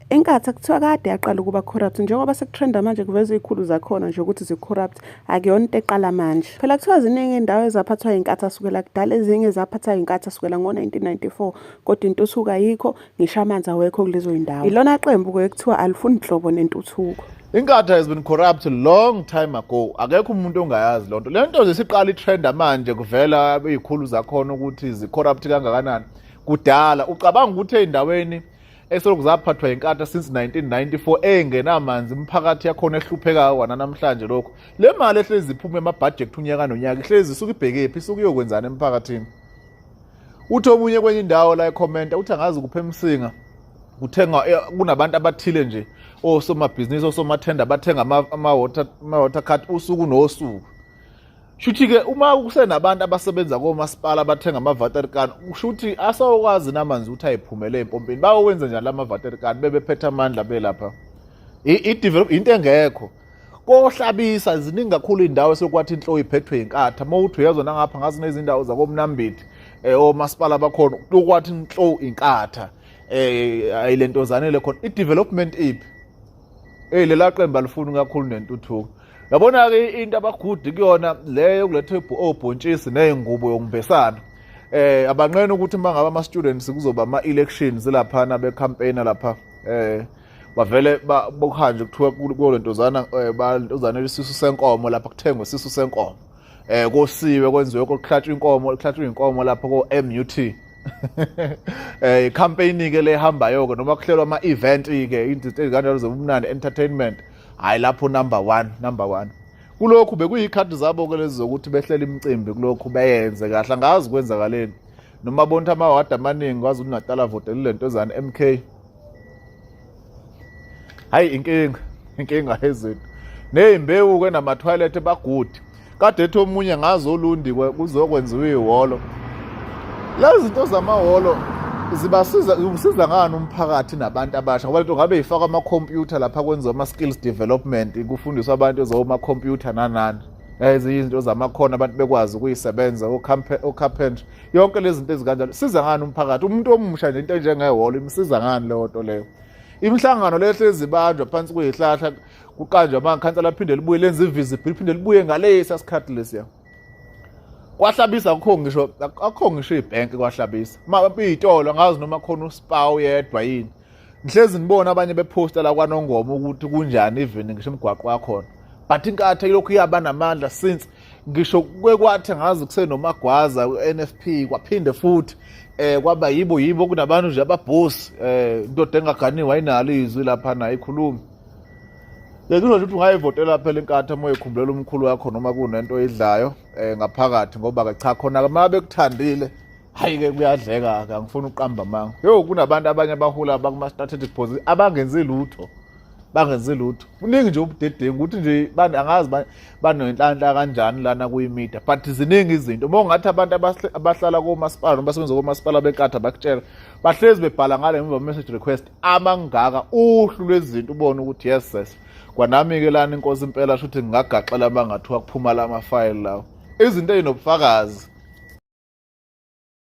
Inkatha kuthiwa kade yaqala ukuba corrupt njengoba sekutrenda manje kuveza izikhulu zakhona nje ukuthi zi-corrupt akuyona into eqala manje. Phela kuthiwa ziningi iy'ndawo ezaphathwa inkatha sukela kudala, ezinye zaphatha inkatha sukela ngo-1994 kodwa intuthuko ayikho, ngisho amanzi awekho kulezo y'ndawo. Ilona qembu-ke ekuthiwa alifuni nhlobo nentuthuko. Inkatha has been corrupt long time ago. Akekho umuntu ongayazi lonto. Le nto nje siqala itrenda manje kuvela izikhulu zakhona ukuthi zi-corrupt kangakanani. Kudala ucabanga ukuthi ey'ndaweni esolokhu zaphathwa inkatha since 1994 engenamanzi imiphakathi yakhona ehluphekayo wanamhlanje lokho. Le mali ehlezi iphuma emabhajethi unyaka nonyaka ihlezi isuke ibhekephi isuke iyokwenzana emphakathini. Uthi omunye kwenye indawo la ecomment uthi angazi kuphe emsinga kuthenga kunabantu abathile nje osomabhizinisi osomathenda bathenga ama-water card usuku nosuku. Shuthi-ke uma kusenabantu abasebenza komasipala abathenga ama-water card ushuthi asawukwazi namanzi ukuthi ayiphumele empompini bayowenza njani lama-water card bebephethe amandla belapha. Into engekho kohlabisa ziningi kakhulu indawo esokwathi inhlo iphethwe inkatha uma uthi uyezwa nangapha ngazi nezindawo zakomnambithi omasipala bakhona ukwathi inhlo inkatha ayilentozane le khona i-development iphi lela qembu alifuni kakhulu nentuthuko. Yabona-ke into abagudi kuyona leyo kulethe obhontshisi ney'ngubo yokumbesana. Abanqena ukuthi uma ngaba ama-students kuzoba ama-elections laphana be-campaign lapha bavele bokuhanje kuthiwa kulo ntozana balentozana isisu senkomo lapha kuthengwe isisu senkomo. Kosiwe kwenziwe kuhlatshwa inkomo lapha ko-MUT. Campaign-ke le ehambayo-ke noma kuhlelwa ama-event-ke izinto ezikanjalo zobumnandi entertainment hayi lapho number one kulokhu bekuyikhathi zabo-ke lezi zokuthi behlele imicimbi kulokhu beyenze kahle angazi kwenzakaleni noma bonke amawadi amaningi wazi ukuthi Natala votele le ntozana MK. Hayi inkinga ezinto ney'mbewu-ke nama-toilet bagudi kade ethi omunye ngazolundi kuzokwenziwa ihholo. Lezi zinto zamahholo zibasiza ngani umphakathi nabantu abasha ngoba lento ngabe ifaka amakhompyutha lapha kwenziwa ama-skills development kufundiswa abantu ezomakhompyutha nanani ezinye izinto zamakhono abantu bekwazi ukuyisebenza o-carpentry yonke lezi zinto ezikanjalo siza ngani umphakathi umuntu omusha nje into njengehholo imsiza ngani leyo nto leyo. Imihlangano lehlezi ibanjwa phansi kuyihlahla kuqanjwa amakhansela aphinde libuye lenze i-visible liphinde libuye ngalesa sikhathi lesiya. Kwahlabisa akho ngisho ibhenki kwahlabisa iy'tolo angazi noma khona uspa uyedwa yini ngihlezi nibona abanye beposta la kwaNongoma ukuthi kunjani even ngisho imigwaqo yakhona but inkatha ilokhu iyaba namandla since ngisho kwekwathi ngazi kusenomagwaza u-NFP kwaphinde futhi kwaba yibo kunabantu nje ababhosi indoda engaganiwe ayinalo izwi lapha nayo ikhuluma. Ngisho ukuthi ungayivotela phela inkatha uma uyikhumbula umkhulu wakho noma kunento oyidlayo ngaphakathi ngoba cha khona uma bekuthandile hayi-ke kuyadleka-ke angifuni uqamba amanga. Kunabantu abanye abahula bakuma-strategic position abangenzi lutho kuningi nje ubudedengu ukuthi nje angazi banenhlanhla kanjani lana kuyi-media but ziningi izinto uma ungathi abantu abahlala komasipala noma basebenza komasipala benkatha bakutshela bahlezi bebhala ngale ngemva message request amangaka uhlu lwezinto ubone ukuthi yes sis kwanami-ke lana inkosi impela shuthi ngingagaxela abangathiwa kuphuma la mafayili lawo izinto ey'nobufakazi